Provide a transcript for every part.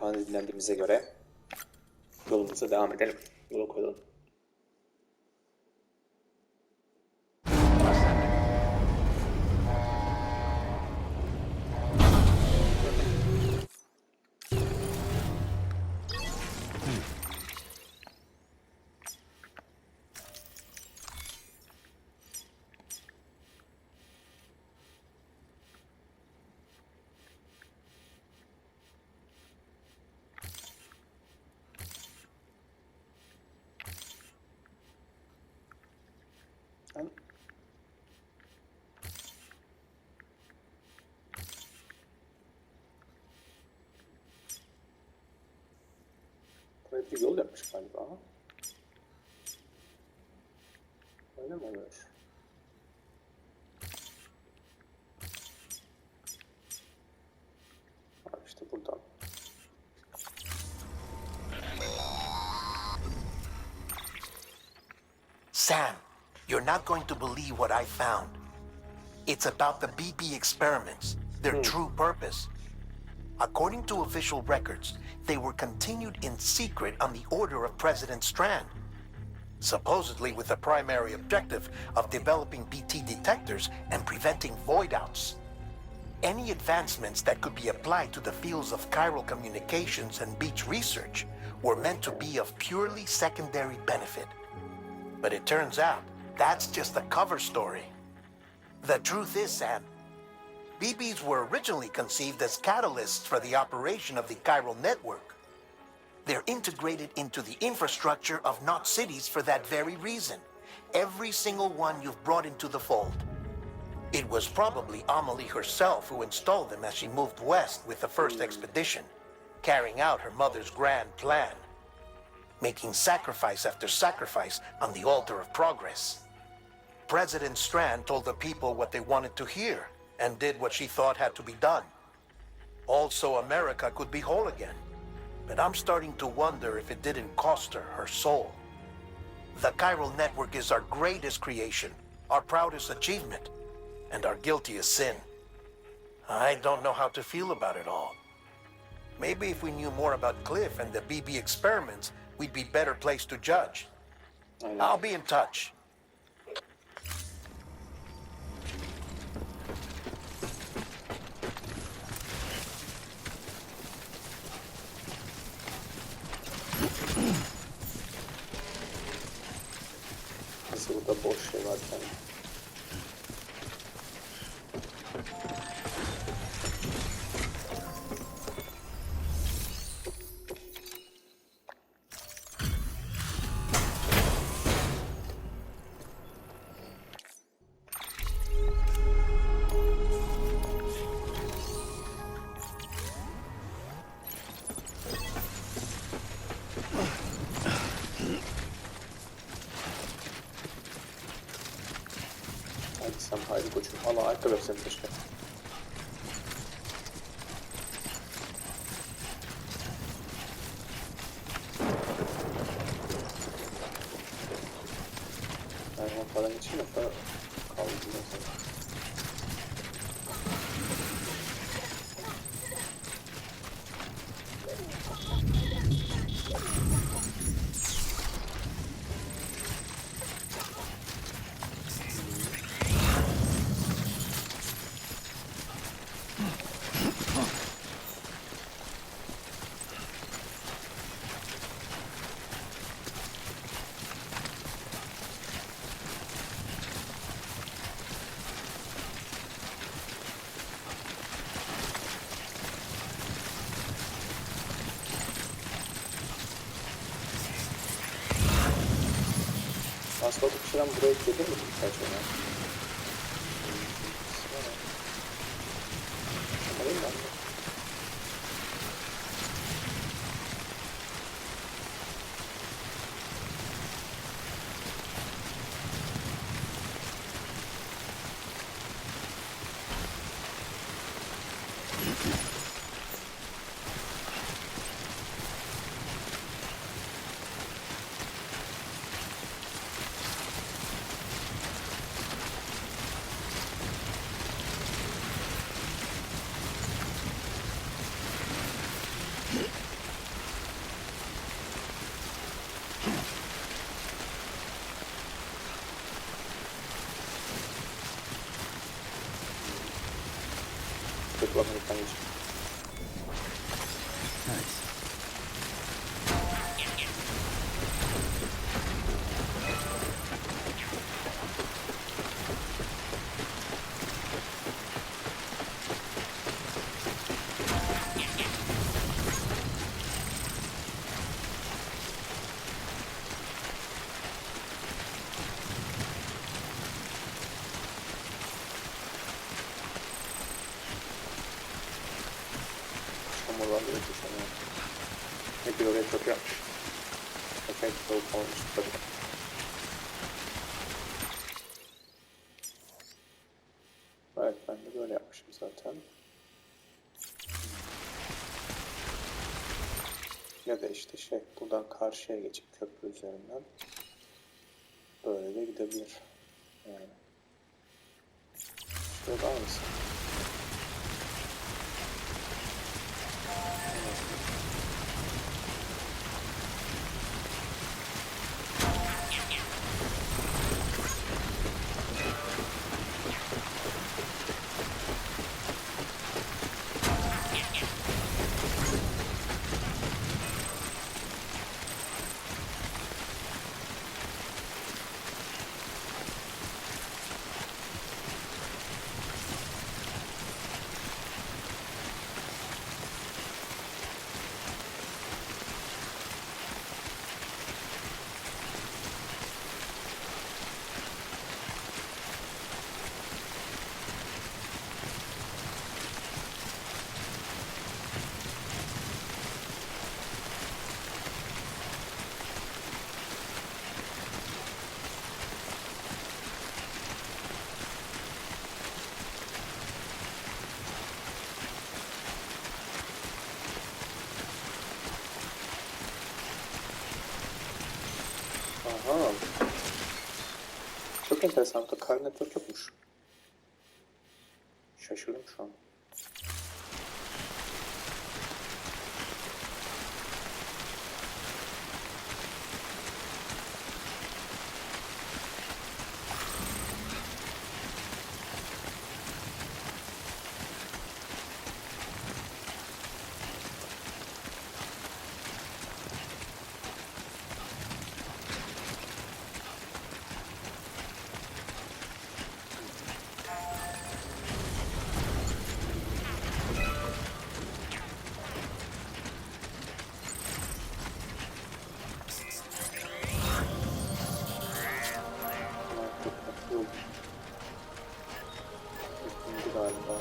Kaan'ı dinlendiğimize göre yolumuza devam edelim. Yola koyalım. Buraya bir yol yapmış galiba ama. Öyle mi oluyor? Abi işte buradan. Sam, you're not going to believe what I found. It's about the BB experiments, their true purpose. According to official records, they were continued in secret on the order of President Strand, supposedly with the primary objective of developing BT detectors and preventing void-outs. Any advancements that could be applied to the fields of chiral communications and beach research were meant to be of purely secondary benefit. But it turns out, that's just a cover story. The truth is, Sam, BBs were originally conceived as catalysts for the operation of the chiral network. They're integrated into the infrastructure of Knot cities for that very reason. Every single one you've brought into the fold. It was probably Amelie herself who installed them as she moved west with the first expedition, carrying out her mother's grand plan, making sacrifice after sacrifice on the altar of progress. President Strand told the people what they wanted to hear and did what she thought had to be done. Also, America could be whole again. But I'm starting to wonder if it didn't cost her her soul. The chiral network is our greatest creation, our proudest achievement, and our guiltiest sin. I don't know how to feel about it all. Maybe if we knew more about Cliff and the BB experiments, we'd be better placed to judge. I'll be in touch. Nasıl burada boş şey varken. Hadi sen haydi koçum. Allah ayakkabı yapsaydım keşke. Merhaba falan için yoksa kaldı mesela. Transporter kişiden buraya gelir mi birkaç öne? Alayım ben de. var diye düşünüyorum. Ne diyor oraya çok yapmış. Efekt olmuş tabii. Evet, ben de böyle yapmışım zaten. Ya da işte buradan karşıya geçip köprü üzerinden böyle de gidebilir. Yani. Şurada aynısı. Aha. Çok enteresan. Burada kar network yokmuş. Şaşırdım şu an. Yok. İkinci galiba.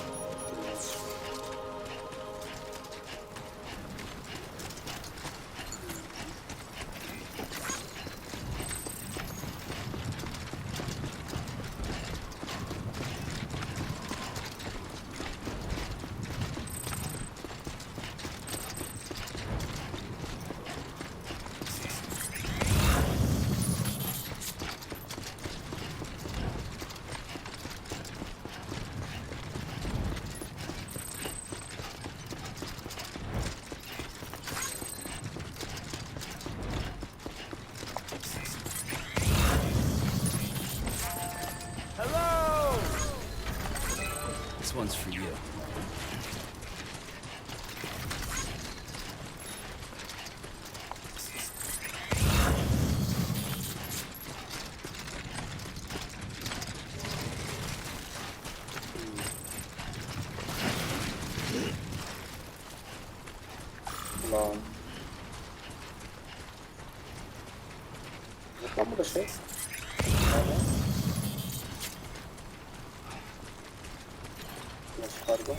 This one's for you. Ulan. Yok lan burada şey. Nasıl kargo?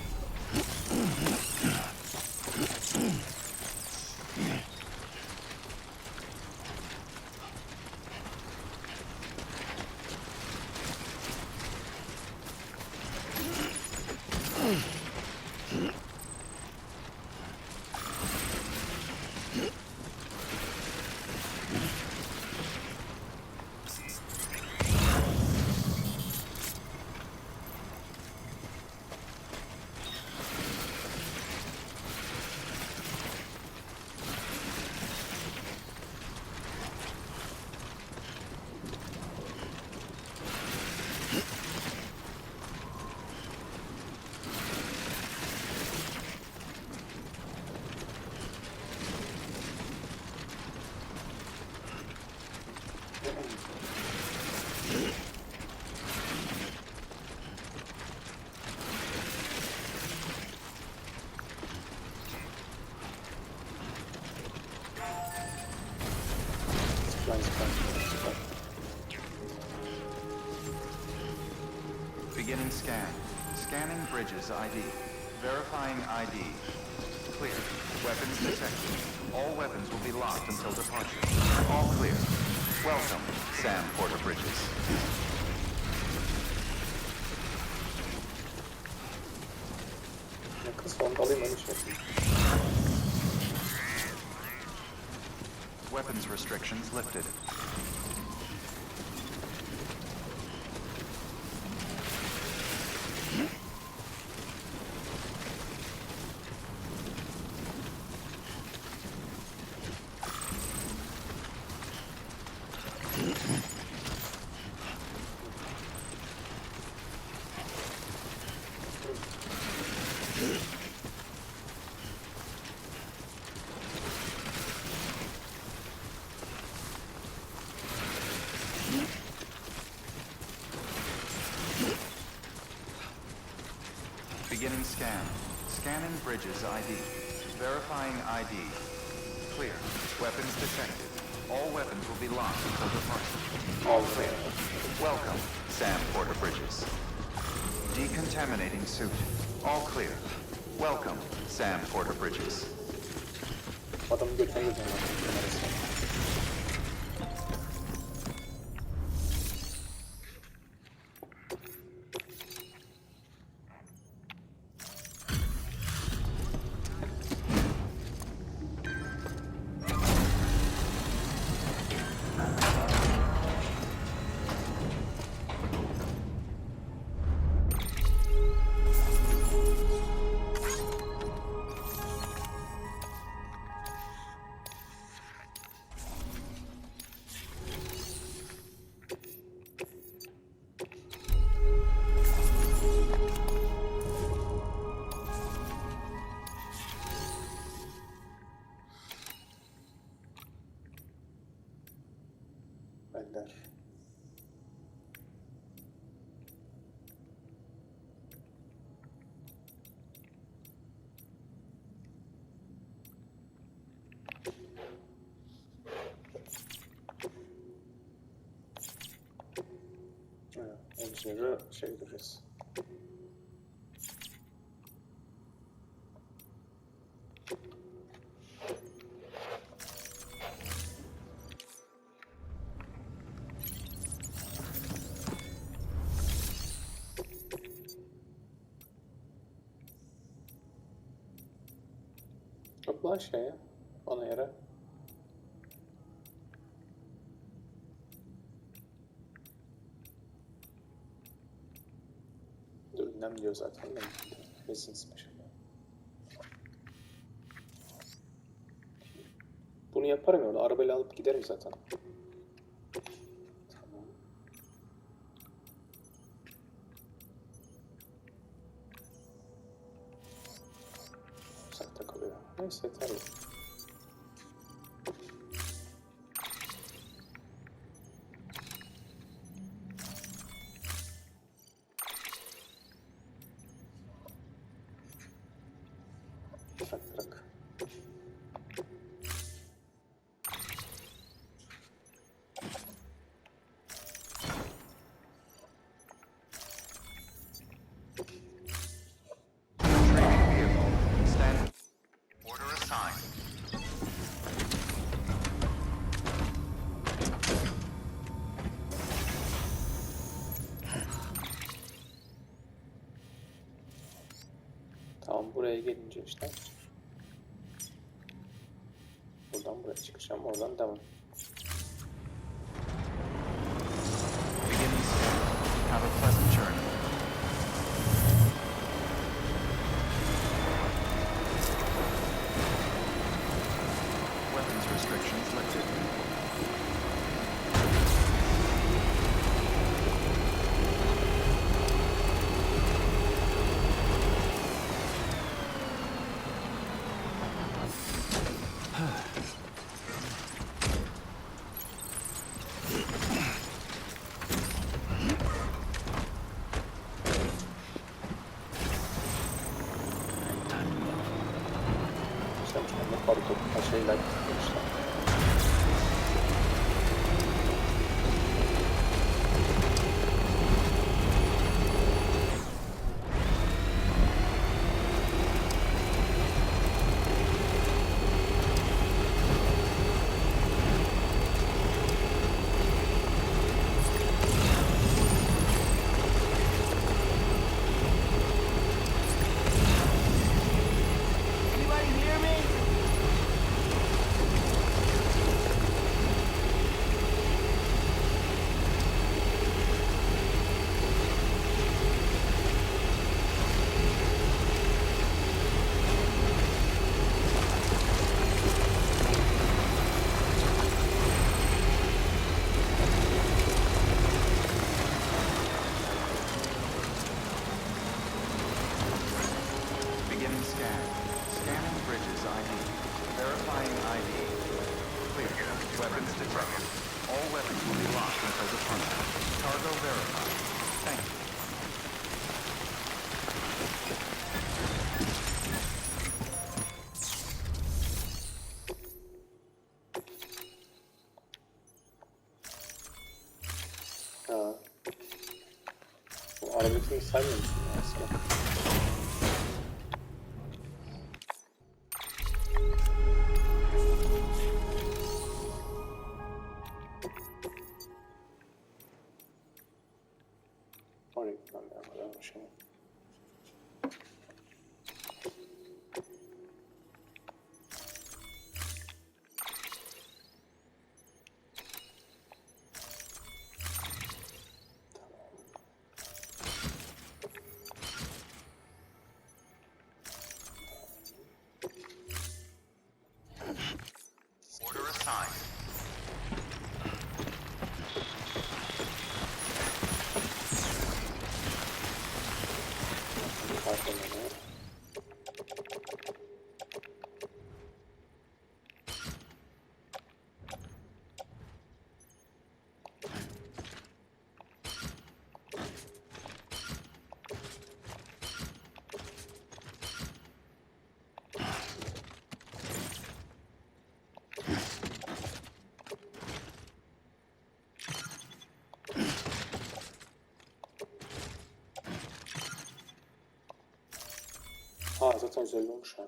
Beginning scan. Scanning bridges ID. Verifying ID. Clear. Weapons detected. All weapons will be locked until departure. All clear. Welcome, Sam Porter Bridges. Yakın sonunda alayım öyle şey yapayım. Weapons restrictions lifted. Beginning scan. Scanning Bridges ID. Verifying ID. Clear. Weapons detected. All weapons will be locked until departure. All clear. Welcome, Sam Porter Bridges. Decontaminating suit. All clear. Welcome, Sam Porter Bridges. Adamı götürüyoruz yani. Eller. Engineer'ı şey göreceğiz. Yok lan şeye, bana yere. Ünlem diyor zaten de. Resin special. Bunu yaparım ya, onu arabayla alıp giderim zaten. Tamam. Uzakta kalıyor. Neyse yeter ya. Bırak bırak. Training vehicle. Stand. Order assigned. Tamam, buraya gelince işte. Buradan buraya çıkacağım, oradan devam. Beginning scan. Have a pleasant journey. Weapons restrictions lifted. İşte ne pardon, şeyler işte. Weapons detected. All weapons will be locked until departure. Cargo verified. Thank you. Ha. Bu aradakini saymıyor musun ya sana? Oraya gitmem ben kadar şey. Order assigned. Arkamda. Ha zaten güzel olmuş ha.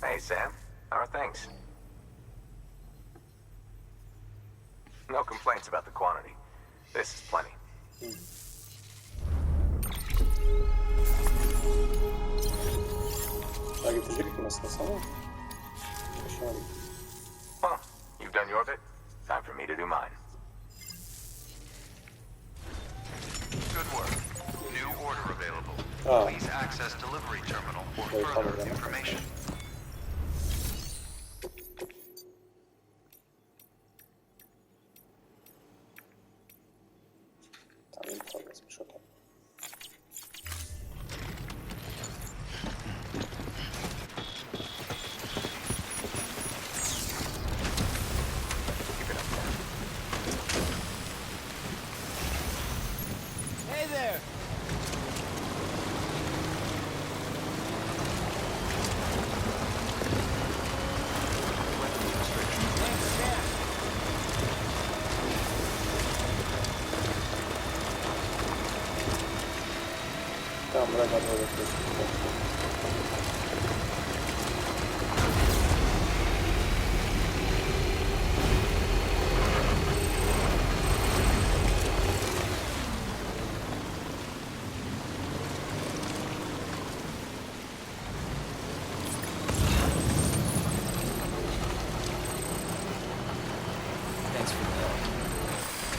Hey, Sam. How are things? No complaints about the quantity. This is plenty. Daha getirecek mi aslında sana? Şöyle. Well, you've done your bit. Time for me to do mine. Good work. New order available. Ah. Please access delivery terminal for Okay, further follow them. information. Tamam, info yazmış, okey. Keep it up, Sam. Hey there! Thanks, Sam. Tamam, buraya kadar öğretiyorsun. Thanks for the help.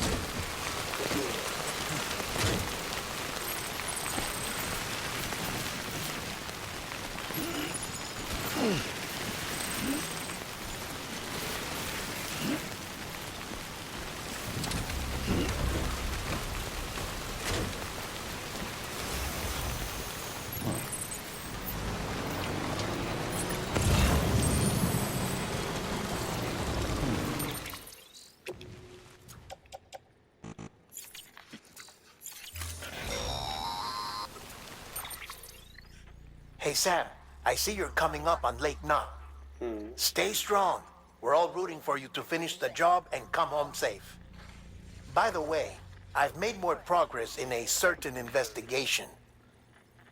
Hey, Sam, I see you're coming up on Lake Knot. Stay strong. We're all rooting for you to finish the job and come home safe. By the way, I've made more progress in a certain investigation.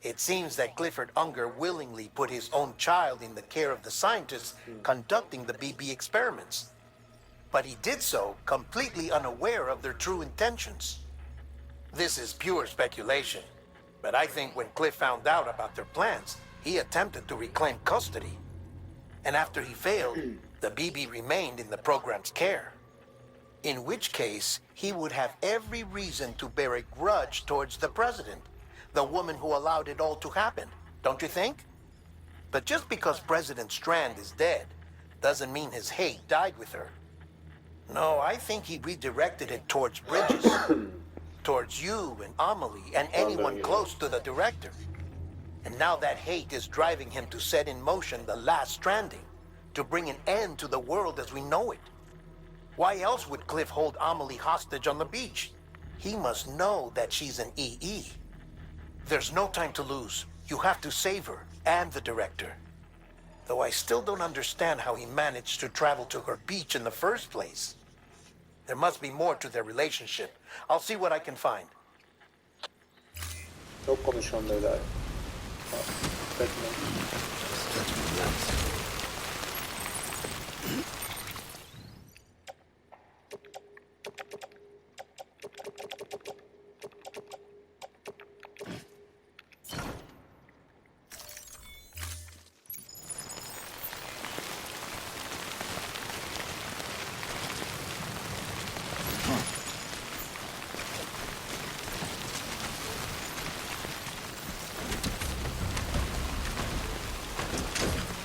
It seems that Clifford Unger willingly put his own child in the care of the scientists conducting the BB experiments. But he did so completely unaware of their true intentions. This is pure speculation, but I think when Cliff found out about their plans, he attempted to reclaim custody. And after he failed, the BB remained in the program's care. In which case, he would have every reason to bear a grudge towards the president, the woman who allowed it all to happen, don't you think? But just because President Strand is dead doesn't mean his hate died with her. No, I think he redirected it towards Bridges, towards you and Amelie and anyone close to the director. And now that hate is driving him to set in motion the last stranding, to bring an end to the world as we know it. Why else would Cliff hold Amelie hostage on the beach? He must know that she's an EE. There's no time to lose. You have to save her and the director. Though I still don't understand how he managed to travel to her beach in the first place. There must be more to their relationship. I'll see what I can find. Çok konuşuyorum beyler. Bekle.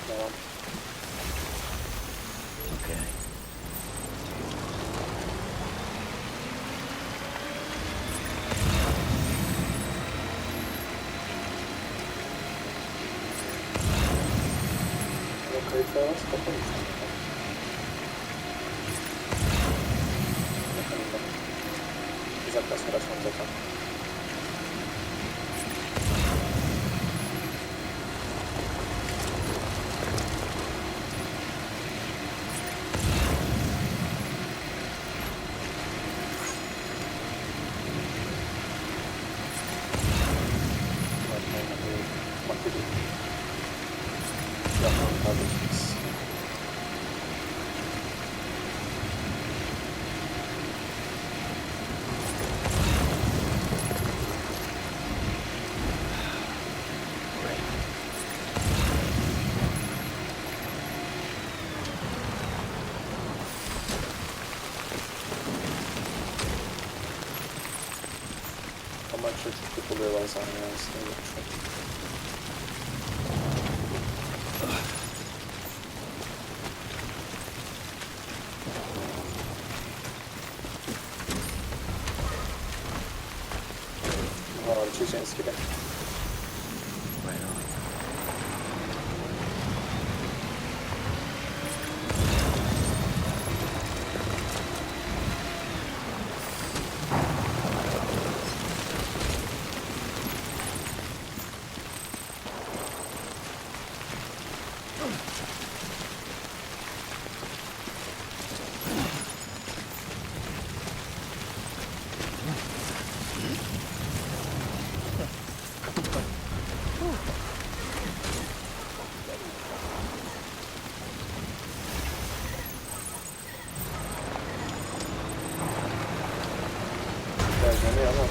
Tamam. Okay. Ama kayıtlar nasıl kapalı şu an? Bakalım bak. Bir dakika sonra zaten. Yapmam kardeşimiz. Ama çocuk oluyor bazen ya. Sinirli bir şey. Abi Çeçenski'de. Right on. Gelmeni ama.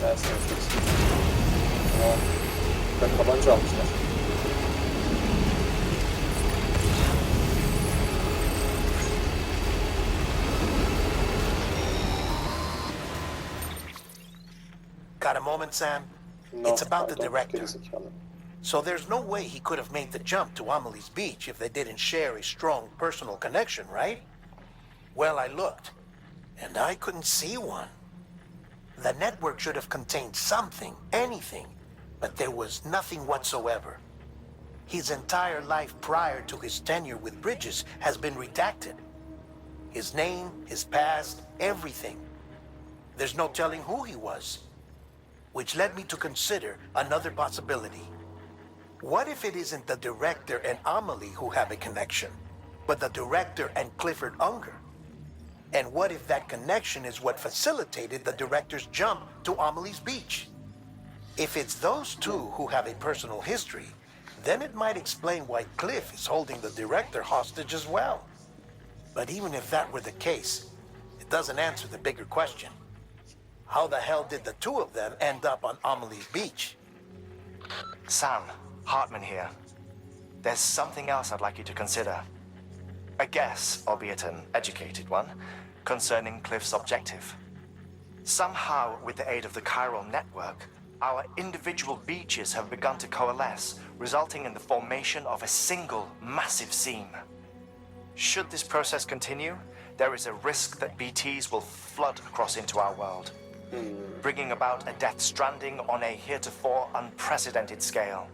Ben seni çok istedim. Ama ben tabanca almışlar. Got a moment, Sam? No, It's about the pardon, director. gerizekalı. So there's no way he could have made the jump to Amelie's beach if they didn't share a strong personal connection, right? Well, I looked, and I couldn't see one. The network should have contained something, anything, but there was nothing whatsoever. His entire life prior to his tenure with Bridges has been redacted. His name, his past, everything. There's no telling who he was. Which led me to consider another possibility. What if it isn't the director and Amelie who have a connection, but the director and Clifford Unger? And what if that connection is what facilitated the director's jump to Amelie's Beach? If it's those two who have a personal history, then it might explain why Cliff is holding the director hostage as well. But even if that were the case, it doesn't answer the bigger question. How the hell did the two of them end up on Amelie's Beach? Sam, Hardman here. There's something else I'd like you to consider. A guess, albeit an educated one, concerning Cliff's objective. Somehow, with the aid of the chiral network, our individual beaches have begun to coalesce, resulting in the formation of a single massive seam. Should this process continue, there is a risk that BTs will flood across into our world, bringing about a death stranding on a heretofore unprecedented scale.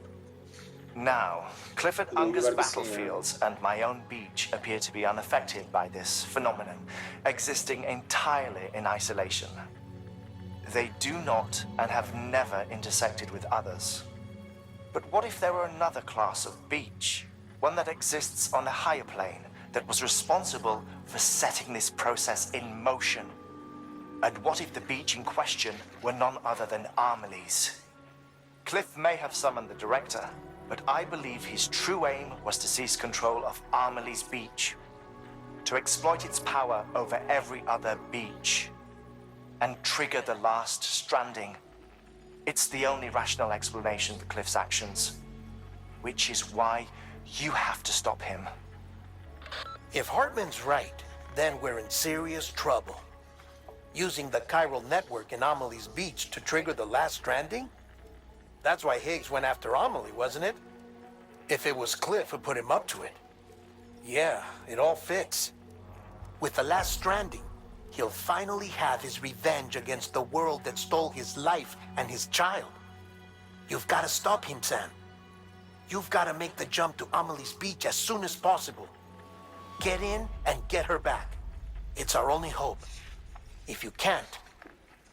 Now, Clifford Unger's battlefields and my own beach appear to be unaffected by this phenomenon, existing entirely in isolation. They do not and have never intersected with others. But what if there were another class of beach, one that exists on a higher plane, that was responsible for setting this process in motion? And what if the beach in question were none other than Amelie's? Cliff may have summoned the director, but I believe his true aim was to seize control of Amelie's Beach, to exploit its power over every other beach, and trigger the last stranding. It's the only rational explanation for Cliff's actions, which is why you have to stop him. If Hardman's right, then we're in serious trouble. Using the chiral network in Amelie's Beach to trigger the last stranding? That's why Higgs went after Amelie, wasn't it? If it was Cliff who put him up to it. Yeah, it all fits. With the last stranding, he'll finally have his revenge against the world that stole his life and his child. You've got to stop him, Sam. You've got to make the jump to Amelie's Beach as soon as possible. Get in and get her back. It's our only hope. If you can't,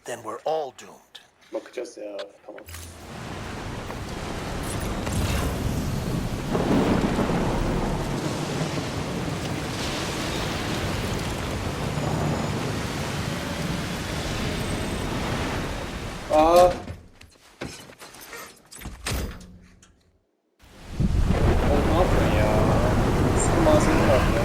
then we're all doomed. Bakacağız ya. Tamam. Aa. Oğlum ne yapıyorsun ya? Sıkı malzeme var ya.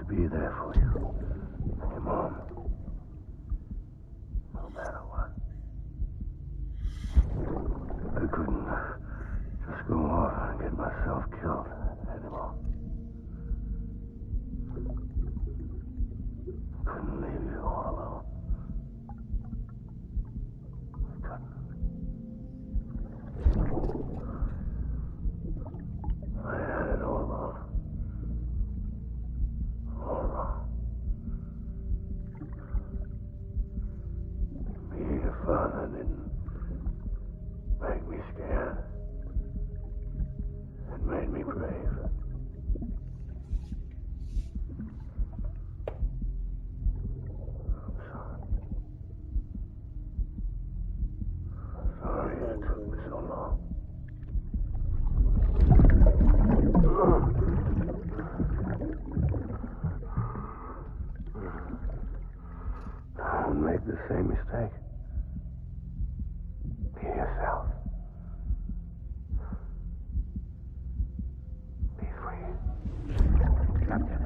Be there for you, your mom, no matter what. I couldn't just go off and get myself killed anymore. Couldn't leave you all alone. I had it all wrong. Being a father didn't make me scared. It made me brave. I'm sorry it took me so long. Don't make the same mistake. Be yourself. Be free. Captain,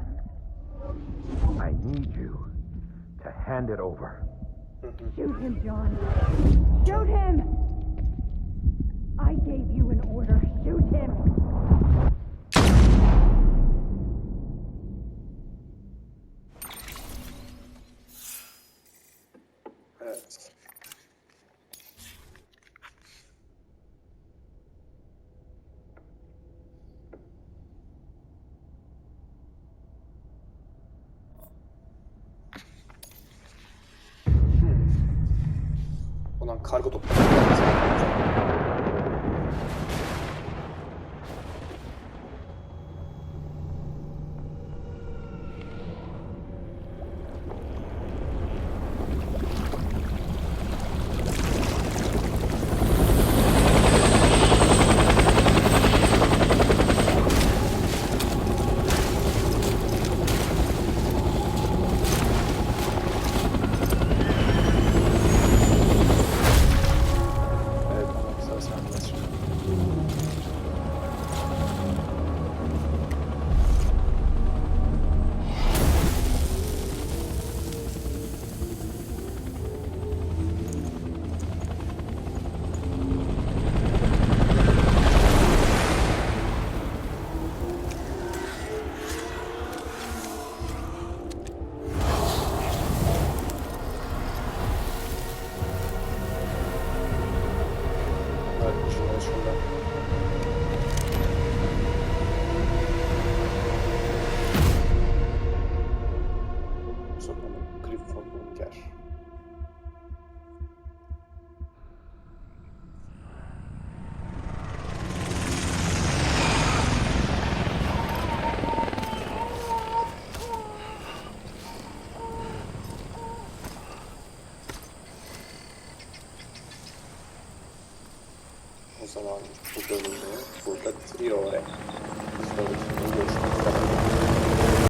I need you to hand it over. Shoot him, John. Shoot him! I gave you an order. Shoot him! kargo toplamak lazım. Evet, ama sen nasıl? Evet, şurada. Sonra Griffon Bunker. O zaman bu bölümü burada bitiriyor. Bir sonraki bölümde görüşmek üzere.